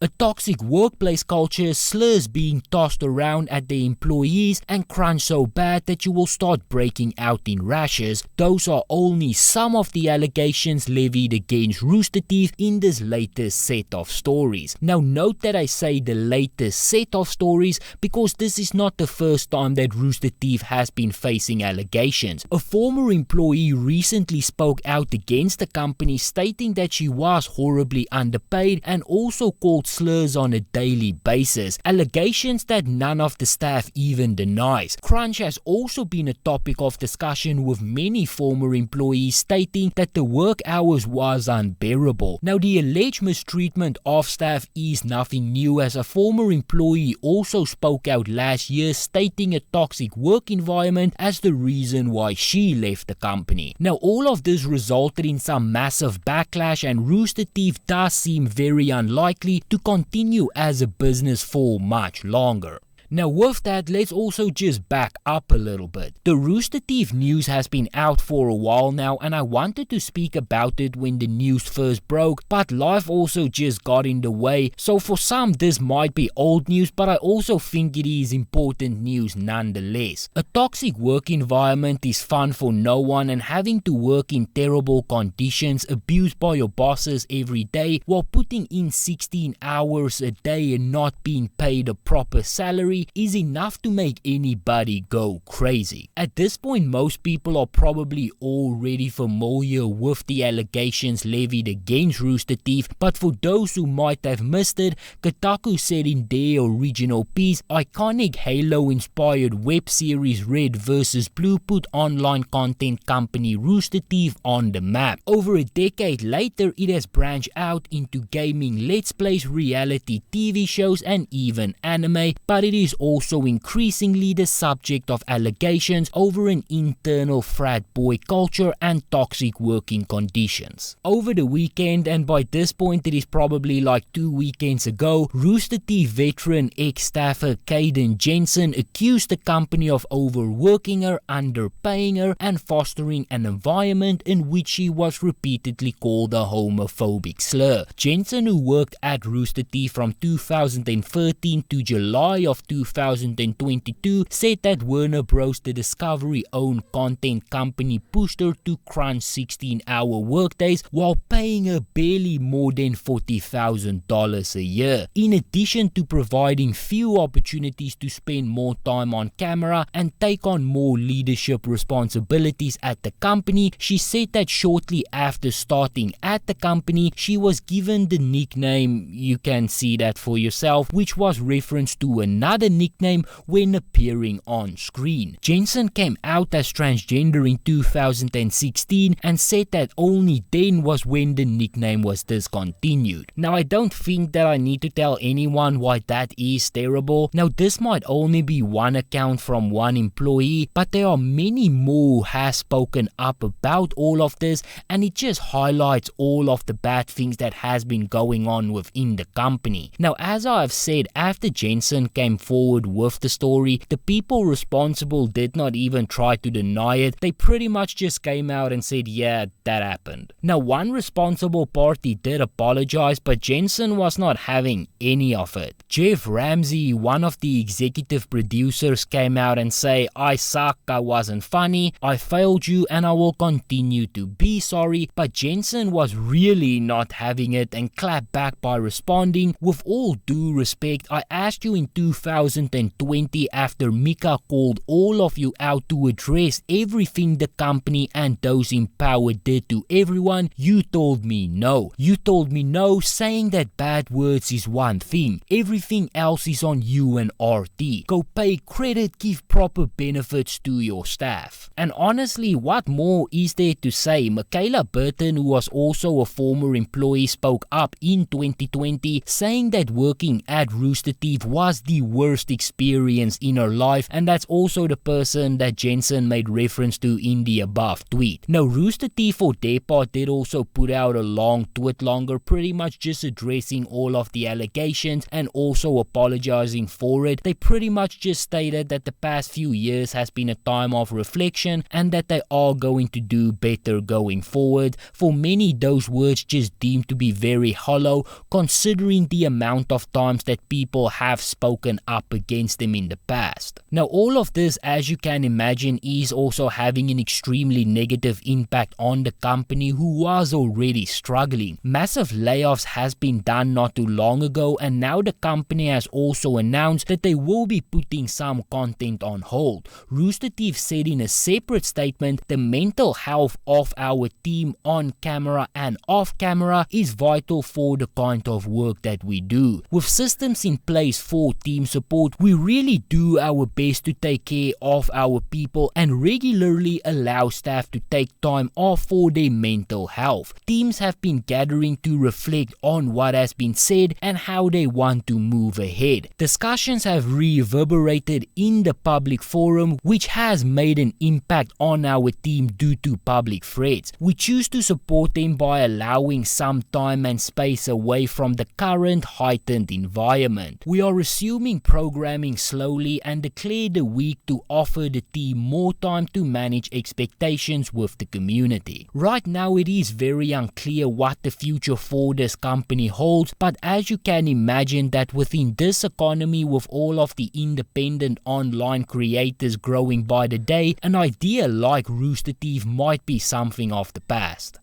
A toxic workplace culture, slurs being tossed around at the employees, and crunch so bad that you will start breaking out in rashes. Those are only some of the allegations levied against Rooster Teeth in this latest set of stories. Now note that I say the latest set of stories because this is not the first time that Rooster Teeth has been facing allegations. A former employee recently spoke out against the company, stating that she was horribly underpaid and also called slurs on a daily basis, allegations that none of the staff even denies. Crunch has also been a topic of discussion, with many former employees stating that the work hours was unbearable. Now the alleged mistreatment of staff is nothing new, as a former employee also spoke out last year stating a toxic work environment as the reason why she left the company. Now all of this resulted in some massive backlash, and Rooster Teeth does seem very unlikely to continue as a business for much longer. Now with that, let's also just back up a little bit. The Rooster Teeth news has been out for a while now, and I wanted to speak about it when the news first broke, but life also just got in the way. So for some this might be old news, but I also think it is important news nonetheless. A toxic work environment is fun for no one, and having to work in terrible conditions, abused by your bosses every day, while putting in 16 hours a day and not being paid a proper salary is enough to make anybody go crazy. At this point, most people are probably already familiar with the allegations levied against Rooster Teeth, but for those who might have missed it, Kotaku said in their original piece, iconic Halo-inspired web series Red vs. Blue put online content company Rooster Teeth on the map. Over a decade later, it has branched out into gaming, let's plays, reality TV shows, and even anime, but it is also increasingly the subject of allegations over an internal frat boy culture and toxic working conditions. Over the weekend, and by this point it is probably like 2 weekends ago, Rooster Teeth veteran ex-staffer Caden Jensen accused the company of overworking her, underpaying her, and fostering an environment in which she was repeatedly called a homophobic slur. Jensen, who worked at Rooster Teeth from 2013 to July of 2022, said that Warner Bros. The Discovery-owned content company pushed her to crunch 16-hour workdays while paying her barely more than $40,000 a year. In addition to providing few opportunities to spend more time on camera and take on more leadership responsibilities at the company, she said that shortly after starting at the company, she was given the nickname, you can see that for yourself, which was reference to another nickname when appearing on screen. Jensen came out as transgender in 2016 and said that only then was when the nickname was discontinued. Now I don't think that I need to tell anyone why that is terrible. Now this might only be one account from one employee, but there are many more who has spoken up about all of this, and it just highlights all of the bad things that has been going on within the company. Now as I have said, after Jensen came forward with the story, the people responsible did not even try to deny it. They pretty much just came out and said, yeah, that happened. Now one responsible party did apologize, but Jensen was not having any of it. Jeff Ramsey, one of the executive producers, came out and say, I suck, I wasn't funny, I failed you, and I will continue to be sorry. But Jensen was really not having it and clapped back by responding, with all due respect, I asked you in 2020 after Mika called all of you out to address everything the company and those in power did to everyone, you told me no. You told me no, saying that bad words is one thing, everything else is on you and RT. Go pay credit, give proper benefits to your staff. And honestly, what more is there to say? Michaela Burton, who was also a former employee, spoke up in 2020 saying that working at Rooster Teeth was the worst worst experience in her life, and that's also the person that Jensen made reference to in the above tweet. Now, Rooster Teeth for their part did also put out a long tweet longer, pretty much just addressing all of the allegations and also apologizing for it. They pretty much just stated that the past few years has been a time of reflection and that they are going to do better going forward. For many, those words just deemed to be very hollow, considering the amount of times that people have spoken up against them in the past. Now, all of this, as you can imagine, is also having an extremely negative impact on the company, who was already struggling. Massive layoffs has been done not too long ago, and now the company has also announced that they will be putting some content on hold. Rooster Teeth said in a separate statement, the mental health of our team on camera and off camera is vital for the kind of work that we do. With systems in place for team support, we really do our best to take care of our people and regularly allow staff to take time off for their mental health. Teams have been gathering to reflect on what has been said and how they want to move ahead. Discussions have reverberated in the public forum, which has made an impact on our team due to public threats. We choose to support them by allowing some time and space away from the current heightened environment. We are resuming programming slowly and declare the week to offer the team more time to manage expectations with the community. Right now, it is very unclear what the future for this company holds, but as you can imagine that within this economy, with all of the independent online creators growing by the day, an idea like Rooster Teeth might be something of the past.